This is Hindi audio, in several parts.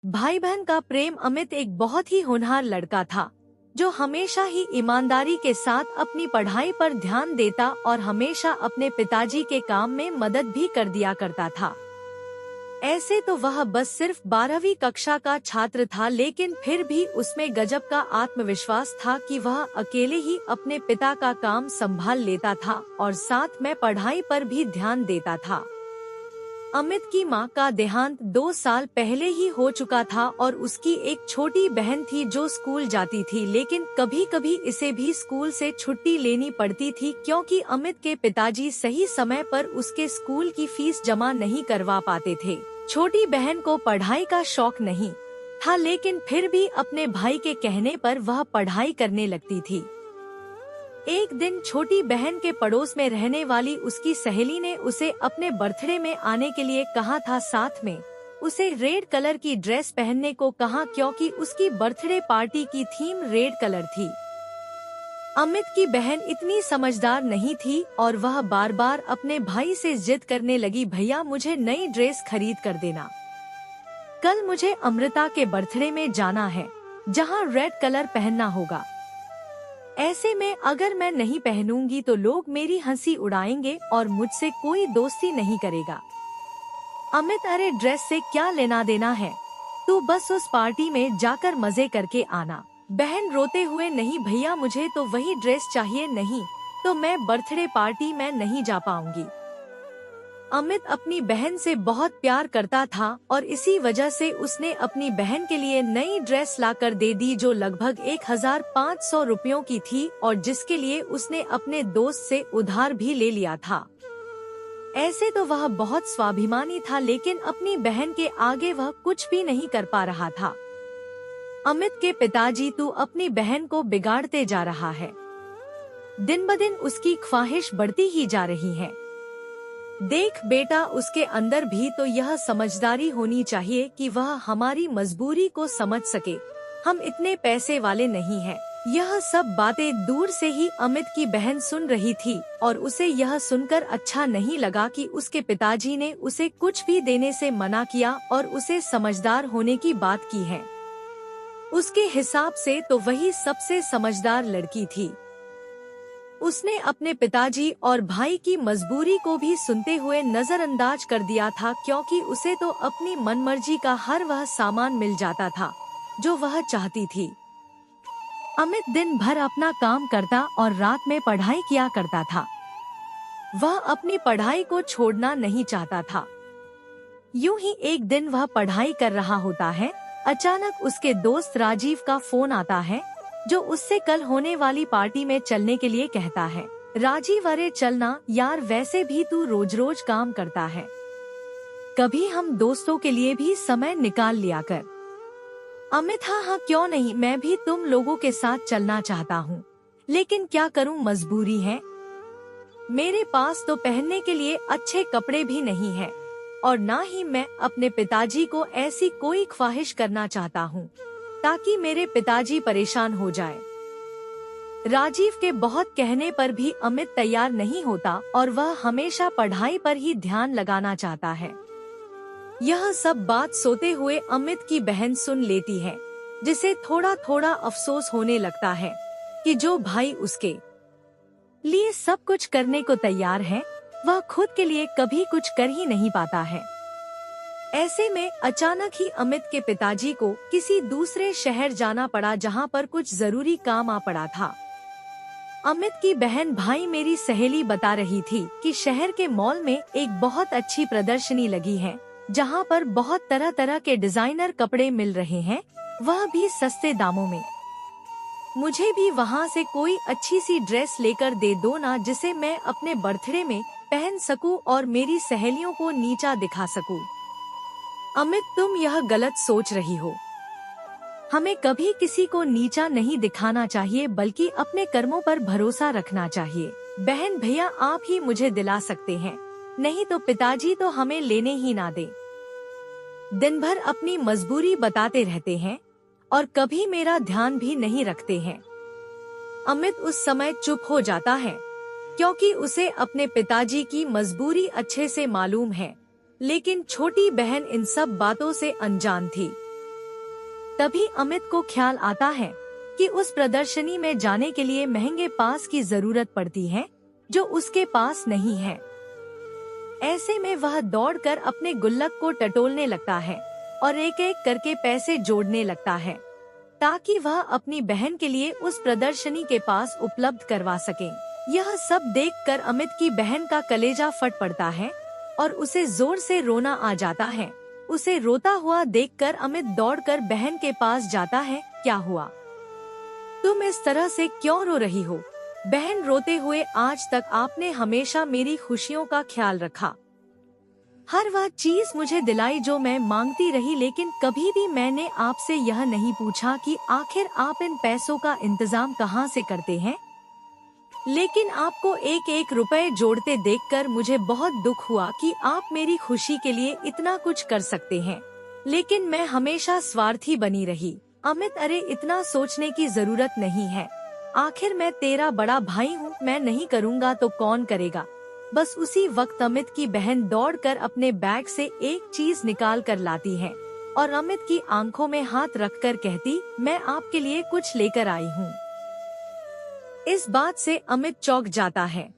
भाई बहन का प्रेम। अमित एक बहुत ही होनहार लड़का था जो हमेशा ही ईमानदारी के साथ अपनी पढ़ाई पर ध्यान देता और हमेशा अपने पिताजी के काम में मदद भी कर दिया करता था। ऐसे तो वह बस सिर्फ 12वीं कक्षा का छात्र था, लेकिन फिर भी उसमें गजब का आत्मविश्वास था कि वह अकेले ही अपने पिता का काम संभाल लेता था और साथ में पढ़ाई पर भी ध्यान देता था। अमित की मां का देहांत 2 साल पहले ही हो चुका था और उसकी एक छोटी बहन थी जो स्कूल जाती थी, लेकिन कभी कभी इसे भी स्कूल से छुट्टी लेनी पड़ती थी क्योंकि अमित के पिताजी सही समय पर उसके स्कूल की फीस जमा नहीं करवा पाते थे। छोटी बहन को पढ़ाई का शौक नहीं था, लेकिन फिर भी अपने भाई के कहने पर वह पढ़ाई करने लगती थी। एक दिन छोटी बहन के पड़ोस में रहने वाली उसकी सहेली ने उसे अपने बर्थडे में आने के लिए कहा था। साथ में उसे रेड कलर की ड्रेस पहनने को कहा क्योंकि उसकी बर्थडे पार्टी की थीम रेड कलर थी। अमित की बहन इतनी समझदार नहीं थी और वह बार बार अपने भाई से जिद करने लगी, भैया मुझे नई ड्रेस खरीद कर देना, कल मुझे अमृता के बर्थडे में जाना है जहाँ रेड कलर पहनना होगा। ऐसे में अगर मैं नहीं पहनूंगी तो लोग मेरी हंसी उड़ाएंगे और मुझसे कोई दोस्ती नहीं करेगा। अमित, अरे ड्रेस से क्या लेना देना है, तू बस उस पार्टी में जाकर मजे करके आना। बहन रोते हुए, नहीं भैया मुझे तो वही ड्रेस चाहिए, नहीं तो मैं बर्थडे पार्टी में नहीं जा पाऊंगी। अमित अपनी बहन से बहुत प्यार करता था और इसी वजह से उसने अपनी बहन के लिए नई ड्रेस लाकर दे दी जो लगभग 1500 रुपयों की थी और जिसके लिए उसने अपने दोस्त से उधार भी ले लिया था। ऐसे तो वह बहुत स्वाभिमानी था, लेकिन अपनी बहन के आगे वह कुछ भी नहीं कर पा रहा था। अमित के पिताजी, तू अपनी बहन को बिगाड़ते जा रहा है, दिन ब दिन उसकी ख्वाहिश बढ़ती ही जा रही है। देख बेटा, उसके अंदर भी तो यह समझदारी होनी चाहिए कि वह हमारी मजबूरी को समझ सके। हम इतने पैसे वाले नहीं हैं। यह सब बातें दूर से ही अमित की बहन सुन रही थी और उसे यह सुनकर अच्छा नहीं लगा कि उसके पिताजी ने उसे कुछ भी देने से मना किया और उसे समझदार होने की बात की है। उसके हिसाब से तो वही सबसे समझदार लड़की थी। उसने अपने पिताजी और भाई की मजबूरी को भी सुनते हुए नजरअंदाज कर दिया था क्योंकि उसे तो अपनी मनमर्जी का हर वह सामान मिल जाता था जो वह चाहती थी। अमित दिन भर अपना काम करता और रात में पढ़ाई किया करता था। वह अपनी पढ़ाई को छोड़ना नहीं चाहता था। यूं ही एक दिन वह पढ़ाई कर रहा होता है, अचानक उसके दोस्त राजीव का फोन आता है जो उससे कल होने वाली पार्टी में चलने के लिए कहता है। राजीव, अरे चलना यार, वैसे भी तू रोज रोज काम करता है, कभी हम दोस्तों के लिए भी समय निकाल लिया कर। अमित, हाँ हाँ क्यों नहीं, मैं भी तुम लोगों के साथ चलना चाहता हूँ, लेकिन क्या करूँ, मजबूरी है। मेरे पास तो पहनने के लिए अच्छे कपड़े भी नहीं है और ना ही मैं अपने पिताजी को ऐसी कोई ख्वाहिश करना चाहता हूँ ताकि मेरे पिताजी परेशान हो जाए। राजीव के बहुत कहने पर भी अमित तैयार नहीं होता और वह हमेशा पढ़ाई पर ही ध्यान लगाना चाहता है। यह सब बात सोते हुए अमित की बहन सुन लेती है, जिसे थोड़ा थोड़ा अफसोस होने लगता है कि जो भाई उसके लिए सब कुछ करने को तैयार है, वह खुद के लिए कभी कुछ कर ही नहीं पाता है। ऐसे में अचानक ही अमित के पिताजी को किसी दूसरे शहर जाना पड़ा जहां पर कुछ जरूरी काम आ पड़ा था। अमित की बहन, भाई मेरी सहेली बता रही थी कि शहर के मॉल में एक बहुत अच्छी प्रदर्शनी लगी है जहां पर बहुत तरह तरह के डिजाइनर कपड़े मिल रहे हैं, वह भी सस्ते दामों में। मुझे भी वहां से कोई अच्छी सी ड्रेस लेकर दे दो ना, जिसे मैं अपने बर्थडे में पहन सकूं और मेरी सहेलियों को नीचा दिखा सकूं। अमित, तुम यह गलत सोच रही हो। हमें कभी किसी को नीचा नहीं दिखाना चाहिए, बल्कि अपने कर्मों पर भरोसा रखना चाहिए। बहन, भैया आप ही मुझे दिला सकते हैं, नहीं तो पिताजी तो हमें लेने ही ना दे। दिन भर अपनी मजबूरी बताते रहते हैं और कभी मेरा ध्यान भी नहीं रखते हैं। अमित उस समय चुप हो जाता है क्योंकि उसे अपने पिताजी की मजबूरी अच्छे से मालूम है, लेकिन छोटी बहन इन सब बातों से अनजान थी। तभी अमित को ख्याल आता है कि उस प्रदर्शनी में जाने के लिए महंगे पास की जरूरत पड़ती है जो उसके पास नहीं है। ऐसे में वह दौड़कर अपने गुल्लक को टटोलने लगता है और एक एक करके पैसे जोड़ने लगता है ताकि वह अपनी बहन के लिए उस प्रदर्शनी के पास उपलब्ध करवा सके। यह सब देखकर अमित की बहन का कलेजा फट पड़ता है और उसे जोर से रोना आ जाता है। उसे रोता हुआ देखकर अमित दौड़कर बहन के पास जाता है। क्या हुआ? तुम इस तरह से क्यों रो रही हो? बहन रोते हुए, आज तक आपने हमेशा मेरी खुशियों का ख्याल रखा, हर वह चीज मुझे दिलाई जो मैं मांगती रही, लेकिन कभी भी मैंने आपसे यह नहीं पूछा कि आखिर आप इन पैसों का इंतजाम कहाँ से करते हैं। लेकिन आपको एक एक रुपए जोड़ते देखकर मुझे बहुत दुख हुआ कि आप मेरी खुशी के लिए इतना कुछ कर सकते हैं, लेकिन मैं हमेशा स्वार्थी बनी रही। अमित, अरे इतना सोचने की जरूरत नहीं है, आखिर मैं तेरा बड़ा भाई हूँ, मैं नहीं करूँगा तो कौन करेगा। बस उसी वक्त अमित की बहन दौड़कर अपने बैग से एक चीज निकाल कर लाती है और अमित की आंखों में हाथ रखकर कहती, मैं आपके लिए कुछ लेकर आई हूँ। इस बात से अमित चौंक जाता है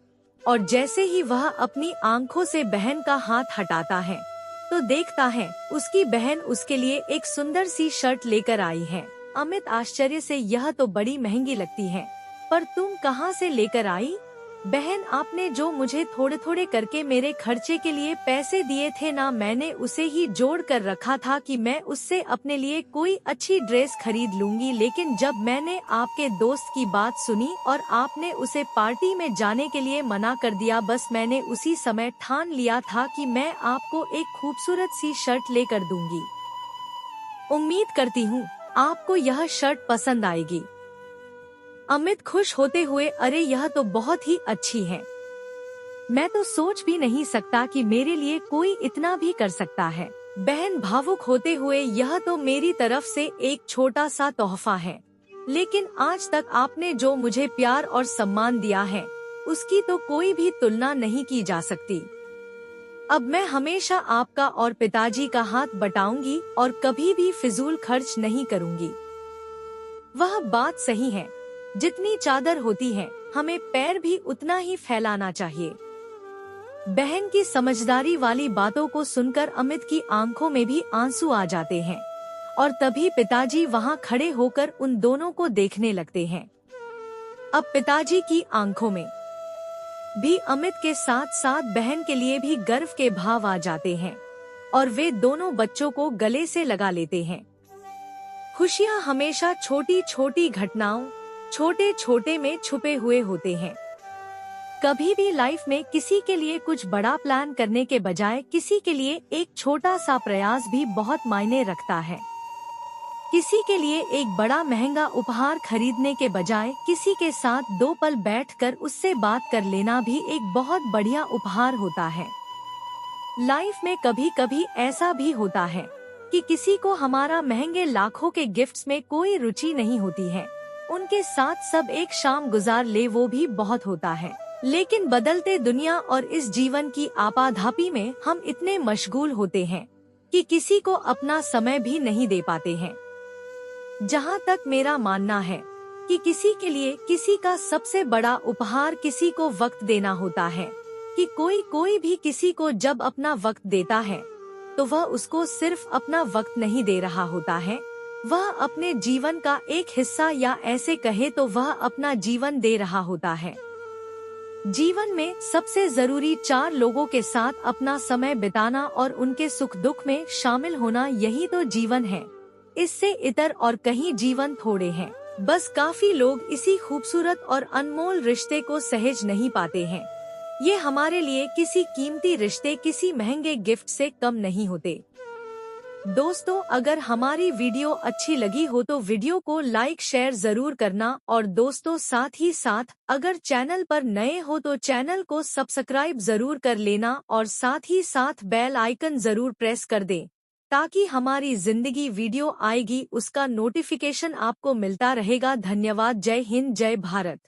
और जैसे ही वह अपनी आंखों से बहन का हाथ हटाता है तो देखता है उसकी बहन उसके लिए एक सुंदर सी शर्ट लेकर आई है। अमित आश्चर्य से, यह तो बड़ी महंगी लगती है, पर तुम कहाँ से लेकर आई? बहन, आपने जो मुझे थोड़े थोड़े करके मेरे खर्चे के लिए पैसे दिए थे ना, मैंने उसे ही जोड़ कर रखा था कि मैं उससे अपने लिए कोई अच्छी ड्रेस खरीद लूंगी, लेकिन जब मैंने आपके दोस्त की बात सुनी और आपने उसे पार्टी में जाने के लिए मना कर दिया, बस मैंने उसी समय ठान लिया था कि मैं आपको एक खूबसूरत सी शर्ट लेकर दूंगी। उम्मीद करती हूँ आपको यह शर्ट पसंद आएगी। अमित खुश होते हुए, अरे यह तो बहुत ही अच्छी है, मैं तो सोच भी नहीं सकता कि मेरे लिए कोई इतना भी कर सकता है। बहन भावुक होते हुए, यह तो मेरी तरफ से एक छोटा सा तोहफा है, लेकिन आज तक आपने जो मुझे प्यार और सम्मान दिया है उसकी तो कोई भी तुलना नहीं की जा सकती। अब मैं हमेशा आपका और पिताजी का हाथ बटाऊंगी और कभी भी फिजूल खर्च नहीं करूंगी। वह बात सही है, जितनी चादर होती है हमें पैर भी उतना ही फैलाना चाहिए। बहन की समझदारी वाली बातों को सुनकर अमित की आंखों में भी आंसू आ जाते हैं और तभी पिताजी वहां खड़े होकर उन दोनों को देखने लगते हैं। अब पिताजी की आंखों में भी अमित के साथ साथ बहन के लिए भी गर्व के भाव आ जाते हैं और वे दोनों बच्चों को गले से लगा लेते हैं। खुशियां हमेशा छोटी छोटी घटनाओं, छोटे छोटे में छुपे हुए होते हैं। कभी भी लाइफ में किसी के लिए कुछ बड़ा प्लान करने के बजाय किसी के लिए एक छोटा सा प्रयास भी बहुत मायने रखता है। किसी के लिए एक बड़ा महंगा उपहार खरीदने के बजाय किसी के साथ 2 पल बैठकर उससे बात कर लेना भी एक बहुत बढ़िया उपहार होता है। लाइफ में कभी कभी ऐसा भी होता है कि किसी को हमारा महंगे लाखों के गिफ्ट्स में कोई रुचि नहीं होती है, उनके साथ सब एक शाम गुजार ले, वो भी बहुत होता है। लेकिन बदलते दुनिया और इस जीवन की आपाधापी में हम इतने मशगूल होते हैं कि किसी को अपना समय भी नहीं दे पाते हैं। जहाँ तक मेरा मानना है कि किसी के लिए किसी का सबसे बड़ा उपहार किसी को वक्त देना होता है, कि कोई भी किसी को जब अपना वक्त देता है तो वह उसको सिर्फ अपना वक्त नहीं दे रहा होता है, वह अपने जीवन का एक हिस्सा या ऐसे कहे तो वह अपना जीवन दे रहा होता है। जीवन में सबसे जरूरी 4 लोगों के साथ अपना समय बिताना और उनके सुख दुख में शामिल होना, यही तो जीवन है। इससे इतर और कहीं जीवन थोड़े हैं। बस काफी लोग इसी खूबसूरत और अनमोल रिश्ते को सहज नहीं पाते हैं। ये हमारे लिए किसी कीमती रिश्ते, किसी महंगे गिफ्ट से कम नहीं होते। दोस्तों, अगर हमारी वीडियो अच्छी लगी हो तो वीडियो को लाइक शेयर जरूर करना और दोस्तों साथ ही साथ अगर चैनल पर नए हो तो चैनल को सब्सक्राइब जरूर कर लेना और साथ ही साथ बेल आइकन जरूर प्रेस कर दें ताकि हमारी जिंदगी वीडियो आएगी उसका नोटिफिकेशन आपको मिलता रहेगा। धन्यवाद। जय हिंद, जय भारत।